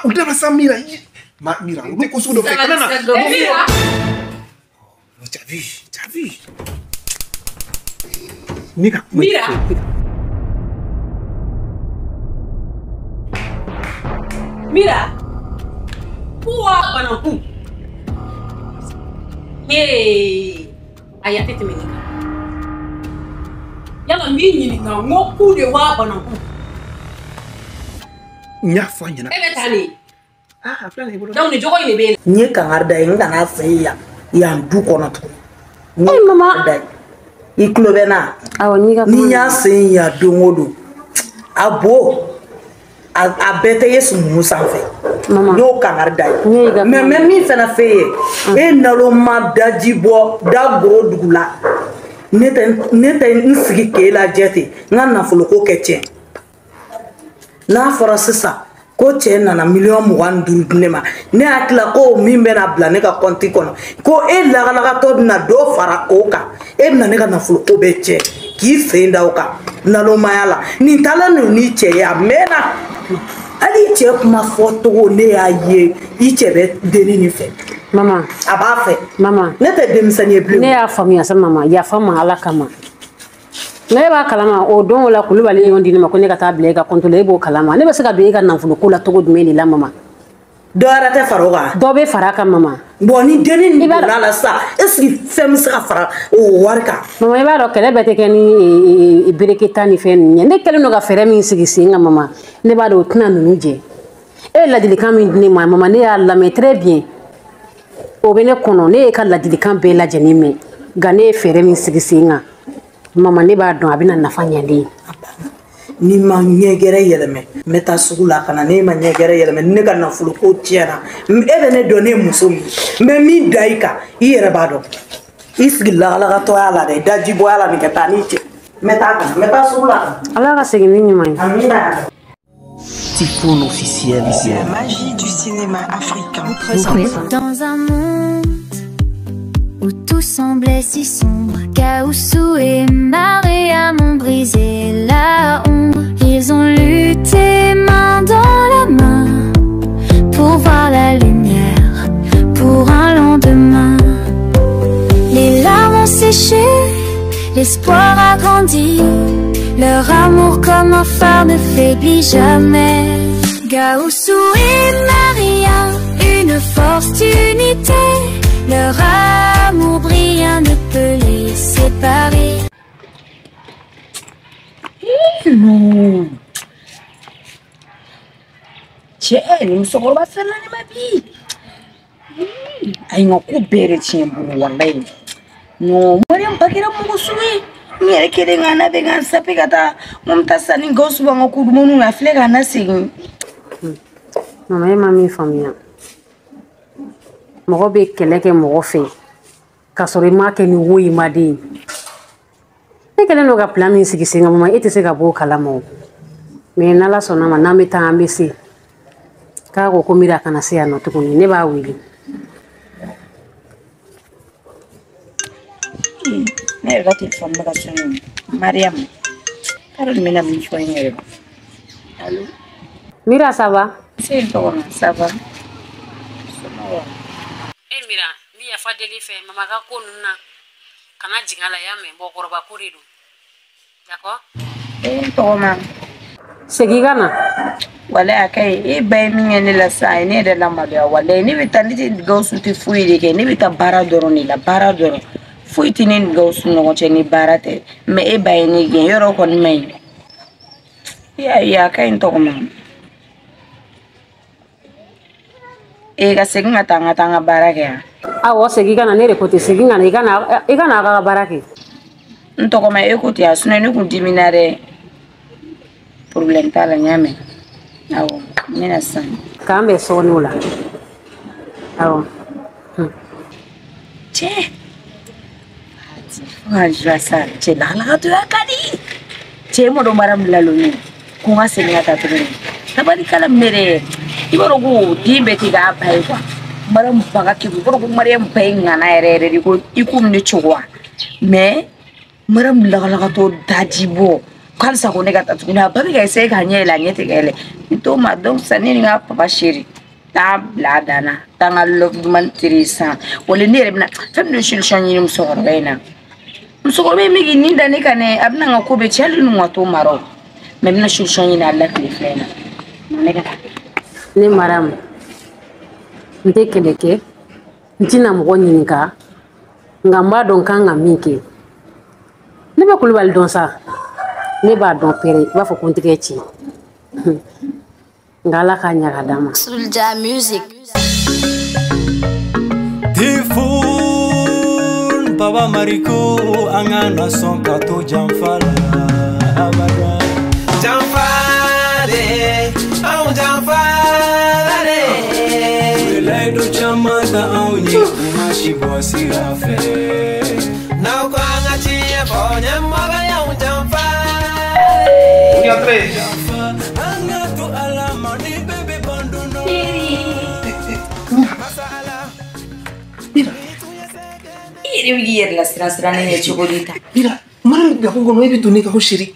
on t'a ça Mira. Mira, on est construit de faire Mira. Tu as vu. Mira. Mira. Pourquoi pas Hey, ayah tete menika. Yala mini nga ngoku de wa bana ku. Nya fanya na. Ebe tani. Afla ne bolo. Daw ni jogo ni be. Nye kangarda inga na feya. Ya ndu kono to. Hey mama. Dai. Iklobena. Awo ni ga. Ni ya sen ya dongodo. Abo. A bete yesu musanfe. Mama. No kangarda. Mais mi fena feye. E nalo ma dajibo da goro dugula. Nete nsigi ke la jete. Nga nafolo ko keche. Na fora sisa. Ko che nana million mugan duru ne ma. Ne akila ko min be na bla ne ka konti kono. Ko e laga to na do fara oka. E na ne ka nafolo ko be che. Ki fenda oka. Nalo mayala. Ni tala ni che ya mena. Ali che kuma foto ne ya ye. I che be deni ni fe. Mama. Aba fe. Mama. Ne te demisanye bleu. Ne ya famia sa mama. Ya fama ala kama. Ne ba kalama o don wala kulubali yondi ni makone ka ta bile ka kontrole bo kalama. Ne be se ka do e ka nanfulo ko la togo dumeni la mama. Do arate faroga. Do be faraka mama. Bon ni deni ni la sa. Est-ce que femme sera fara o warka. Mama ba ro kele bete ke ni bereketa ni fe ni. Ne kele no ga fere min sigi singa mama. Ne ba do tna nunu je. E la dilikan min ni mama ne ya la mais très bien. O bene kono ne ka la dilikan be la jeni me. Gane fere min sigi singa. Mama ne ba don abina nafanya ndi. Ni ma nyegere yeleme meta sugula kana ne ma nyegere yeleme ne ka nafulu ko tiena e be ne donner muso mi me mi daika iyere bado isgi la to ala de daji bo ala ni ka tani che meta sugula ala ka segini ni mai amina. Typhoon officiel. C'est la magie du cinéma africain. Dans un monde où tout semblait si sombre, Gaoussou et Mariam ont brisé la ombre. Ils ont lutté main dans la main pour voir la lumière, pour un lendemain. Les larmes ont séché, l'espoir a grandi. Leur amour comme un phare ne faiblit jamais. Gaoussou et Mariam, une force d'unité. Leur amour brillant ne peut les séparer. Non. Tiens, nous sommes pas faire la ma vie. Aïe, on coupe le tien pour wallahi. Non, Mariam pas qu'il a mon souhait. Ni elle qui est dans la dégaine, ça peut être mon tasse ni gosse ou un coup de mon a fleur à nasser. Mama mami famia. Mɔgɔ bɛ kɛlɛ kɛ mɔgɔ fɛ ka sɔrɔ I ma kɛ ni wo I ma den ne kɛlen no ka plan min sigi sen kan mama e tɛ se ka bɔ o kalama o mais n'Ala sɔnna ma n'an bɛ taa an bɛ se k'a ko Mira kana se yan nɔ tuguni ne b'a wele. Ne yɛrɛ ka téléphone bɛ ka sonner Mariam karo ni mena min fɔ n yɛrɛ. Allo Mira ça va? C'est bon, ça va. Mira ni yafa deli fɛ mama ka ko ninnu na kana jigin a la y'a mɛn mɔgɔkɔrɔba ko de don d'accord. Tɔgɔma. Segin ka na. Walayi a ka ɲi e ba ye min kɛ ne la sisan a ye ne yɛrɛ lamaloya walayi ne bɛ taa ne tɛ Gawusu tɛ foyi de kɛ ne bɛ taa baara dɔrɔn de la baara dɔrɔn foyi tɛ ne ni Gawusu ni ɲɔgɔn cɛ ni baara tɛ mais e ba ye ne gɛn yɔrɔ kɔni ma ɲi. I y'a ye a ka ɲi tɔgɔma. E ka segin ka taa an ka baara kɛ yan. Awɔ segin ka na ne de ko ten segin ka na I kana a ka baara kɛ. N tɔgɔma e ko ten a sinon ne kun dimina dɛ. Problème t'a la n y'a mɛn. Awɔ n bɛna sisan. K'an bɛn sɔgɔni o la. Awɔ. Cɛ. Fo ka jɔ sa cɛ lakalakatɔya ka di. Cɛ e ma dɔn Mariam laloni ko n ka segin ka taa tuguni. Tabarikala mere. I b'a dɔn ko den bɛɛ tɛ k'a ba ye quoi. Mariam baga k'i bolo. I b'a dɔn ko Mariam ba ye ŋana yɛrɛ de ko I komi ne cogo wa. Mais Mariam lakalakatɔ daji bɔ Quand ça connaît qu'à tout, n'a pas essayer gagner la niette elle. Il tombe donc ça n'est pas papa chéri. Tabla dana, tanga love man Teresa. Ou le nez na femme de chez Chani nous sort rien. Nous sommes même ni dane kane abna ngako be chali nous wato maro. Même na chez Chani na la clé flena. Ne maram. Ntekeleke. Ntina mgonyinika. Ngamba don kanga miki. Ne ba kulubal don sa. Ne ba don pere ba fo kontige ci. Ngala ka nyaga dama. Soulja Music. Tifun Baba Mariko angana son kato jamfala abada. Jamfale, au jamfale. Belai do chamada au ni mashi bosi afe. Na kwanga chiye bonya maga ya jamfale. Unia tre. Iri la strastra ne chocolita. Mira, maram me gabu gono ebi tunika ko shiri.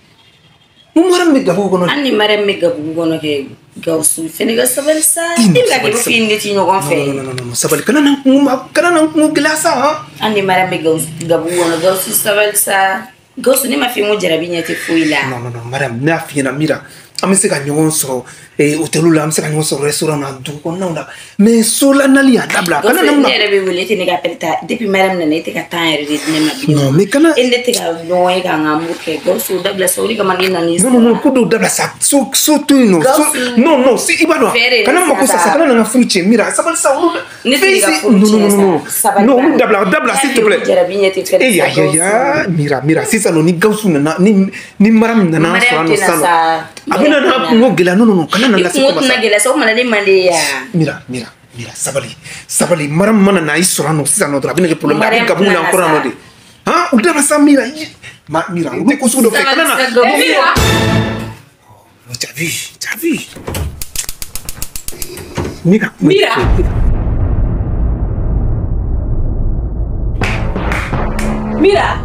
Maram me gabu gono. Anni maram me gabu gono ke gausu feniga sabalsa. Imla ke fin de tinyo gon fe. No, sabal kana nang glasa ha. Anni maram me gabu gono gausu sabalsa. Gausu ni ma fi mo jarabinya te fuila. No, maram na fi na mira. Amese ka nyon so hotelula amese ka nyon so restaurant na du ko na mais sola nali adabla kana na ne rebe wele te ne ga pelta depuis maram na ne te ka tan re ne ma bi no mais kana ende te ga no e ga ngamu ke gausu dabla sauri ga manina ni no ko do dabla sa so tu no no si ibado kana mo ko sa kana na fruche mira sabal sa no dabla s'il te plaît ya mira si ça no ni gausu na ni maram na na so no sa abina na mo gela no kana na la se ko na gela so mana de mande ya mira sabali maram mana na isora no sisa no abina ke problème abin ka buna encore no de ha udaba sa mira mira ute ko sudo fe kana na mira tu as vu mira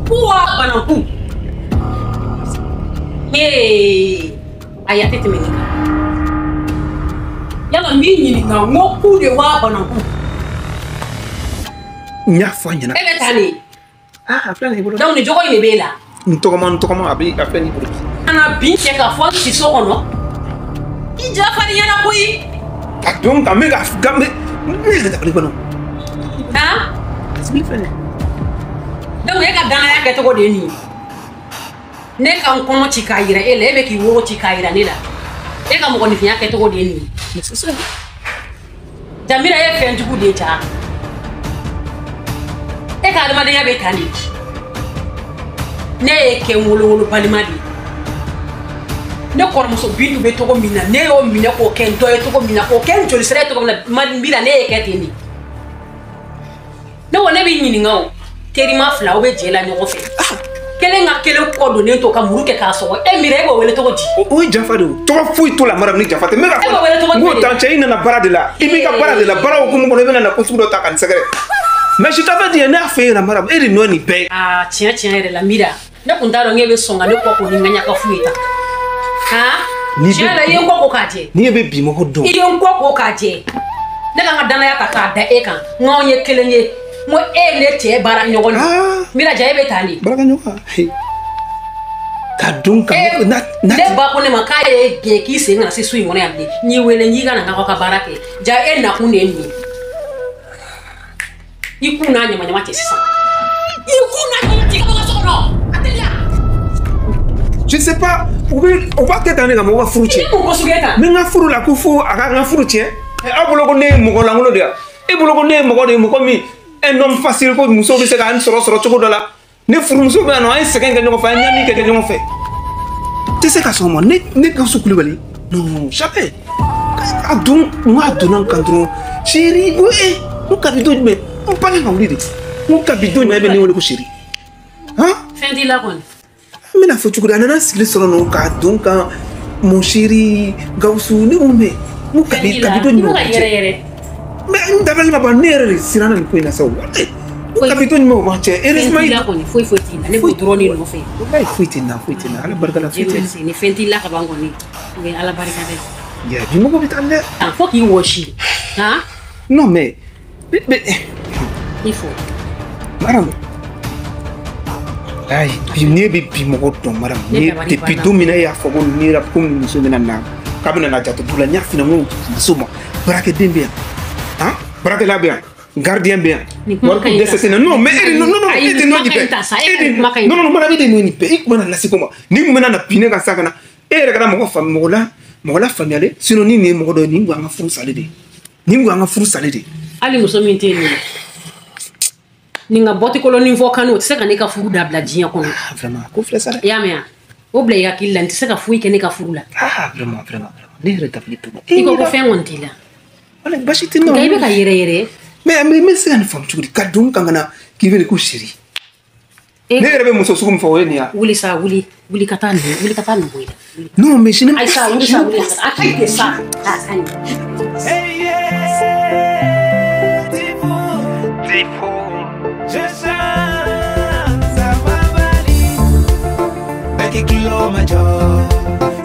puwa bananku ayate temenika yala minyi nga ngoku de wa bananku nya fanya na ebe tani afla ni bolo daw ni jogo ni bela ntokoma abi afla ni bolo ana binche ka fo ci sokono ija fari yana kuyi donc amega gambe ni da bali kono ha daw e ka dana ya ke to de ni ne kan kono chikaira ele ebe ki wo chikaira nila e ka mo ko ni fiya ke to de ni Jamila ye fentu ku de ta e ka alma de ya be tani ne e ke wolo palimadi ne kormo so bindu be to ko mina ne o mina ko ken to e to ko mina ko ken to sere to ko mbila ne e ke tini ne wona be nyini ngaw teri ma fla o be jela ni ko fe kelen nga kelen ko do ne to ka muru ke ka so e mire bo wele to ko di o jafa de to fu to la maram ni jafa te mega go tan chaina na barade la ibi ka barade la bara ko mo bena na ko su do ta kan segre mais je t'avais dit na fe na maram eri no ni be tiens re la mira ne kundaro ngebe songa ne ko ni nganya ka fuita ha ni jela ye ko ka je ni be bi mo ko do iyo ko ka je ne ka dana ya ka da e kan ngonye kelenye mo ele te bara nyogon mira jaebe tani bara nyoga kadunka na de ba ko ne makaye ge ki se ngana se sui ngone amde ni wele nyi kana ngako ka barake ja e na kunde ni ikuna nyama tesa ikuna nyama tika ba so no atelia je sais pas on va te donner ngamo wa fruche ni nga furu la kufu aka nga fruche abolo ko ne mo ko la ngulo dia e bolo ko ne mo ko mi un homme facile ko muso bi se ka an soro choko dola ne furu muso ba no ay se kan ngo fa nyani ke ngo fe tu sais ka so mo ne ka so kulibali non jamais adun mo adunan kandro chéri o ka bido me on parle en anglais o ka bido me be ne wole ko chéri hein fendi la kon mina fo chukura nana sigli soro no ka adun ka mon chéri gausu ne o me mo ka bido me mais ndabali ma ba nere sirana ko ina so capitaine mo ma che heureusement il a koni foi tinda ne ko drone no fe wallahi foi tinda ala barka la foi ni fenti la ka bango ni mais ala barka de ya bi mo ko bitalle ah faut qu'il washi hein non mais il faut madame ay bi ne bi mo ko to madame ni depuis domina ya fogo ni rap comme ni so na kabina na jato bula nya fina mo suma baraka dembe hein baraka la bien gardien bien war ko dessé non mais non ede no di pe non mara bide no ni pe ik mana la sikoma ni mana na pine ka sakana ere kana mo fam mo la familiale sino ni mo do ni ngwa furu salede ni ngwa furu salede ali muso min te ni nga boti koloni fo kanu tse ka ne ka furu da bla jinya kono vraiment ko flesa ya me o bla ya killa tse ka fu ke ne ka furu la vraiment ni reta flitu iko ko fe ngontila wala bashiti no ga ibe ka yere mais c'est une femme tu dis kadum kangana qui veut coucher ne rebe muso sugum fo weni ya wuli katani non mais je n'aime pas ça wuli akite ça je chante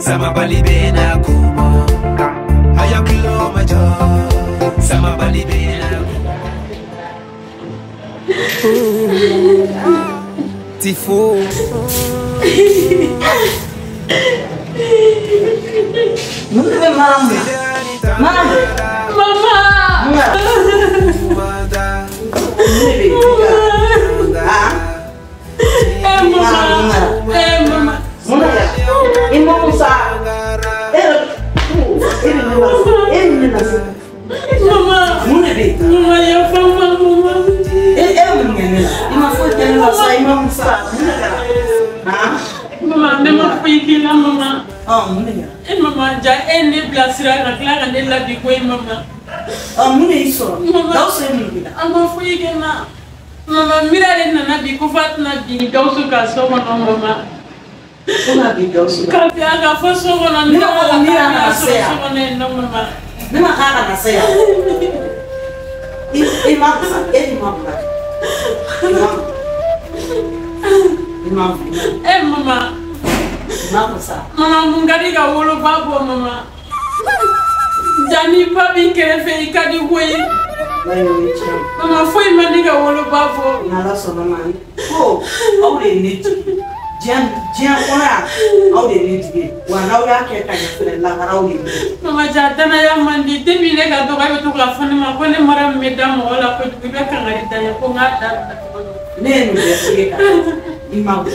sama bali bena kuma aya kilo majo sama bali bena Tifo Mama, nema fuyikila mama. Mama, ja ene blasira na klara ne la bi koy mama. Mune iso. Dawse ni. Ama fuyikena. Mama, mira le na bi ko fat na bi dawsu ka so no mama. Ona bi dawsu. Ka bi aga fo so no no mira na se. So no mama. Nema kara na se. Mama. Mama mungari ga wolo babo mama. Jani papi kerefe ikadi wei. Mama foi mani ga wolo babo. Nala so mama. Oh, awre ni. Jan ona awre ni dige. Wa na ya ke ta ke la awre. Mama jatana ya mandi debi le ga to ga to ga fani ma ko ne mara medam wala ko be kan ngari ta ko ngata. Ne ni be ka. Imam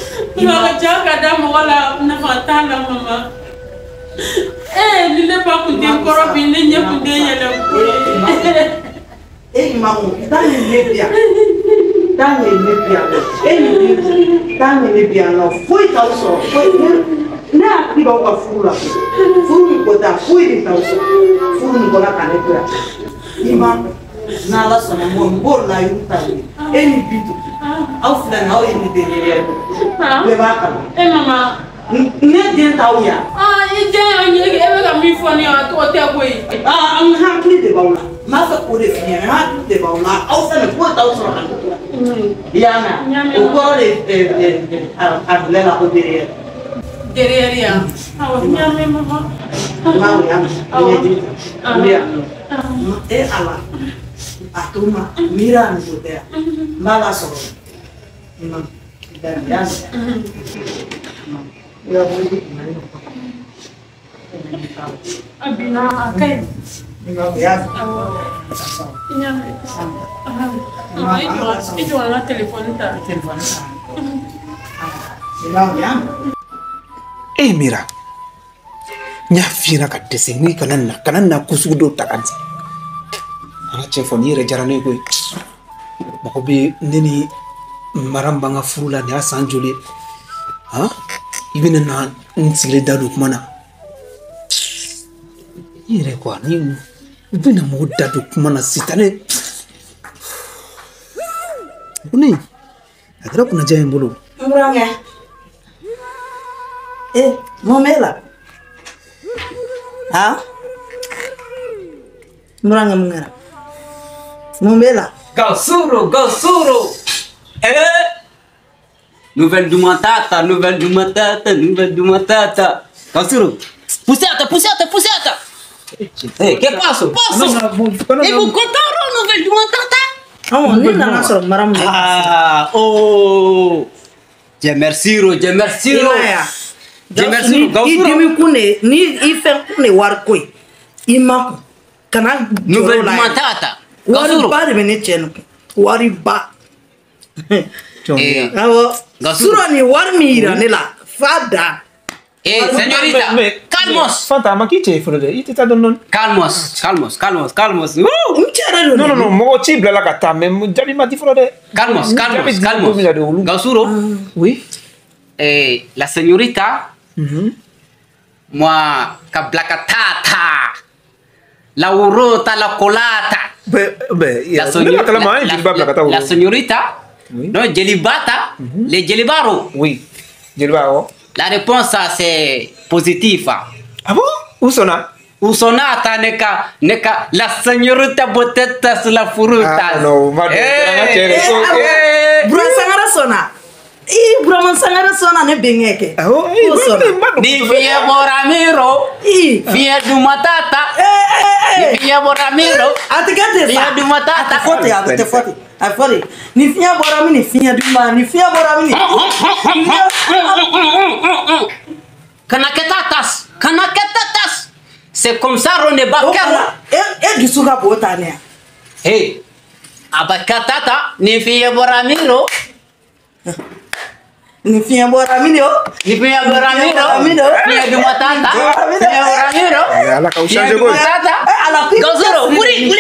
jaga damu wala nafatana mama nile pa kunde korobi ne nye kunde yele imam tani lebia tani lebia no foi tauso foi na kiba wa fula fulu ko da foi tauso fulu ko la kanekura imam na la sona mo bola yutali bitu au fulani au ni denere be baka mama ne den tawya ije onye ebe ka mi foni o te boy am hankli de baula ma fa ko de fini ma de baula au fa ne ko taw so kan yana o ko de le la ko derrière ya nyame mama ma ya ne di ala atuma mira ni botea mala so imam dan ya ya budi abina kai imam ya nyame itu ala telepon imam ya mira nya fira ka dese ni kanana kusudo takanza ana chefoni re jarane ko mako be neni maramba nga furula ni asanjule ibina na nsile dadu kumana ire kwa ni ibina mo dadu kumana sitane uni agara kuna jaye mbulu mrange momela mrange mungara momela Gausuro. Nouvelle de ma tata. Gausuro. Poussette. Eh, que passo? Posso? E vous contaro nouvelle de ma tata? Ah, oh. Je merci. Idimi kune ni ifen kune warkoi. Ima kana nouvelle de ma tata. Wari ba de mene chenu. Wari ba. Awo. Sura ni war mira nela. Fada. Señorita, calmos. Fanta, ma chi c'è fuori? Iti sta donnon. Calmos. No, mo ci bla la katta, me jabi ma di fuori. Calmos. Gausuro. Oui. La señorita, moi, cablacatata, la urota, la colata. La señorita, no, gelibata, le gelibaro. Oui, gelibaro. La réponse c'est positive. Ah bon? Où sonna? Usonata neka la señorita botetas la fruta. Ah, no, ma Brasangara sona. Brahman sangara sona ne bengeke. Ni fie Boramiro. Fie du matata. Ni fie Boramiro. Atikate fie du matata. Afori. Ni fie Boramiro ni fie du ma ni fie Boramiro. Kanaketatas. C'est comme ça on est bakar. Du suka botane. Hey. Abakatata ni fie Boramiro. Ni fia Boramiro. Fia du matata. Ala ka ushaje go. Gausuro, muri.